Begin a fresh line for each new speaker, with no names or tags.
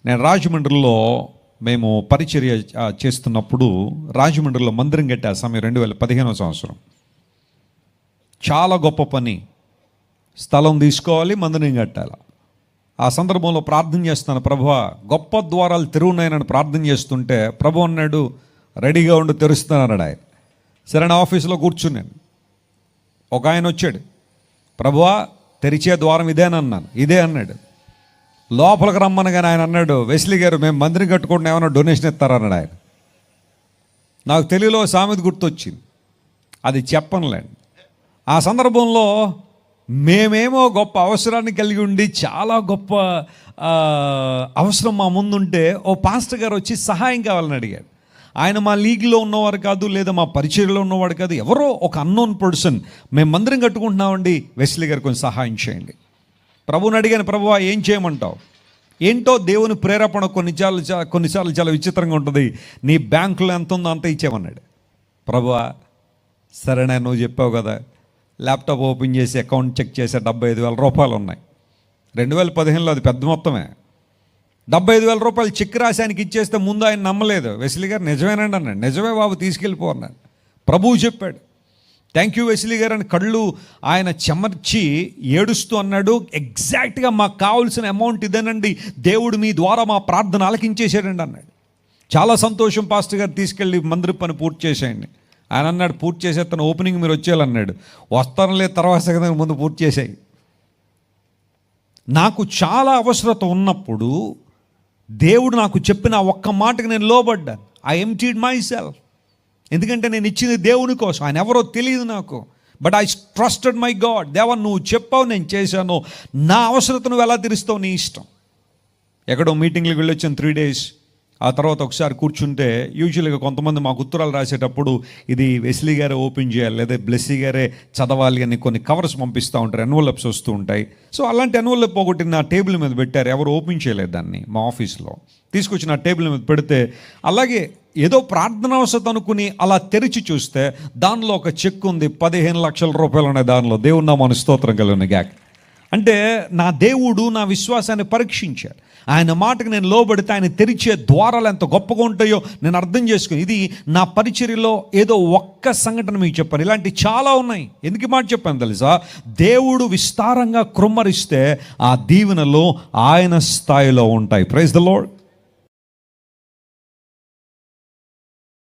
నేను రాజమండ్రిలో మేము పరిచర్య చేస్తున్నప్పుడు రాజమండ్రిలో మందిరం కట్టే ఆ సమయం 2015 సంవత్సరం. చాలా గొప్ప పని. స్థలం తీసుకోవాలి, మందిరం కట్టాలి. ఆ సందర్భంలో ప్రార్థన చేస్తున్నాను, ప్రభువా గొప్ప ద్వారాలు తెరువునాయనని ప్రార్థన చేస్తుంటే ప్రభు అన్నాడు, రెడీగా ఉండి తెరుస్తున్నాడు ఆయన. సరే, నా ఆఫీసులో కూర్చున్నాను. ఒక ఆయన వచ్చాడు, ప్రభువా తెరిచే ద్వారం ఇదేనన్నాను. ఇదే అన్నాడు. లోపలికి రమ్మనగానే ఆయన అన్నాడు, వెస్లీ గారు మేము మందిరం కట్టుకుంటున్నా, ఏమైనా డొనేషన్ ఇస్తారన్నాడు ఆయన. నాకు తెలుగులో సామెత గుర్తొచ్చింది, అది చెప్పనులేండి. ఆ సందర్భంలో మేమేమో గొప్ప అవసరాన్ని కలిగి ఉండి చాలా గొప్ప అవసరం మా ముందుంటే ఓ పాస్టర్ గారు వచ్చి సహాయం కావాలని అడిగాడు. ఆయన మా లీగ్లో ఉన్నవారు కాదు, లేదా మా పరిచర్యలో ఉన్నవాడు కాదు, ఎవరో ఒక అన్నోన్ పర్సన్. మేము మందిరం కట్టుకుంటున్నామండి, వెస్లీ గారు కొంచెం సహాయం చేయండి. ప్రభువుని అడిగాను, ప్రభువా ఏం చేయమంటావు? ఏంటో దేవుని ప్రేరేపణ కొన్నిసార్లు చాలా విచిత్రంగా ఉంటుంది. నీ బ్యాంకులో ఎంత ఉందో అంత ఇచ్చేమన్నాడు. ప్రభువా సరేనా, నువ్వు చెప్పావు కదా. ల్యాప్టాప్ ఓపెన్ చేసి అకౌంట్ చెక్ చేసే 75,000 రూపాయలు ఉన్నాయి. 2015లో అది పెద్ద మొత్తమే. 75,000 రూపాయలు చెక్ రాసి ఆయనకి ఇచ్చేస్తే ముందు ఆయన నమ్మలేదు. వెస్లీ గారు నిజమేనండి అన్నాడు. నిజమే బాబు, తీసుకెళ్ళిపో అన్నాడు. ప్రభువు చెప్పాడు. థ్యాంక్ యూ వెస్లీ గారు అని కళ్ళు ఆయన చెమర్చి ఏడుస్తూ అన్నాడు, ఎగ్జాక్ట్గా మాకు కావాల్సిన అమౌంట్ ఇదేనండి, దేవుడు మీ ద్వారా మా ప్రార్థన ఆలకించేసాడండి అన్నాడు. చాలా సంతోషం పాస్టర్ గారు, తీసుకెళ్ళి మందిర పని పూర్తి చేసేయండి. ఆయన అన్నాడు, పూర్తి చేసేస్తాను, ఓపెనింగ్ మీరు వచ్చేయాలన్నాడు. వస్తాను లేదు, తర్వాత ముందు పూర్తి చేసాయి. నాకు చాలా అవసరత ఉన్నప్పుడు దేవుడు నాకు చెప్పిన ఒక్క మాటకి నేను లోబడ్డాను. I emptied myself. ఎందుకంటే నేను ఇచ్చింది దేవుని కోసం, ఆయన ఎవరో తెలియదు నాకు. But I trusted my God. దేవా నువ్వు చెప్పావు, నేను చేశాను, నా అవసరత నువ్వు ఎలా తీరుస్తావు నీ ఇష్టం. ఎక్కడో మీటింగ్లకు వెళ్ళొచ్చాను 3 days. ఆ తర్వాత ఒకసారి కూర్చుంటే యూజువల్గా కొంతమంది మాకు ఉత్తరాలు రాసేటప్పుడు ఇది వెస్లీ గారే ఓపెన్ చేయాలి, లేదా బ్లెస్సీ గారే చదవాలి అని కొన్ని కవర్స్ పంపిస్తూ ఉంటారు, ఎన్వలప్స్ వస్తూ ఉంటాయి. సో అలాంటి ఎన్వలప్ ఒకటి నా టేబుల్ మీద పెట్టారు, ఎవరు ఓపెన్ చేయలేదు దాన్ని. మా ఆఫీస్లో తీసుకొచ్చి నా టేబుల్ మీద పెడితే, అలాగే ఏదో ప్రార్థన అవసరం అనుకుని అలా తెరిచి చూస్తే దానిలో ఒక చెక్ ఉంది, 15 లక్షల రూపాయలు ఉన్నాయి దానిలో. దేవుని నామానికి స్తోత్రం కలుగును గాక. అంటే నా దేవుడు నా విశ్వాసాన్ని పరీక్షించాడు. ఆయన మాటకు నేను లోబడితే ఆయన తెరిచే ద్వారాలు ఎంత గొప్పగా ఉంటాయో నేను అర్థం చేసుకుని, ఇది నా పరిచర్యలో ఏదో ఒక్క సంఘటన మీకు చెప్పాను, ఇలాంటి చాలా ఉన్నాయి. ఎందుకు మాట చెప్పాను తెలుసా? దేవుడు విస్తారంగా కృమ్మరిస్తే ఆ దీవెనలు ఆయన స్థాయిలో ఉంటాయి. Praise the lord.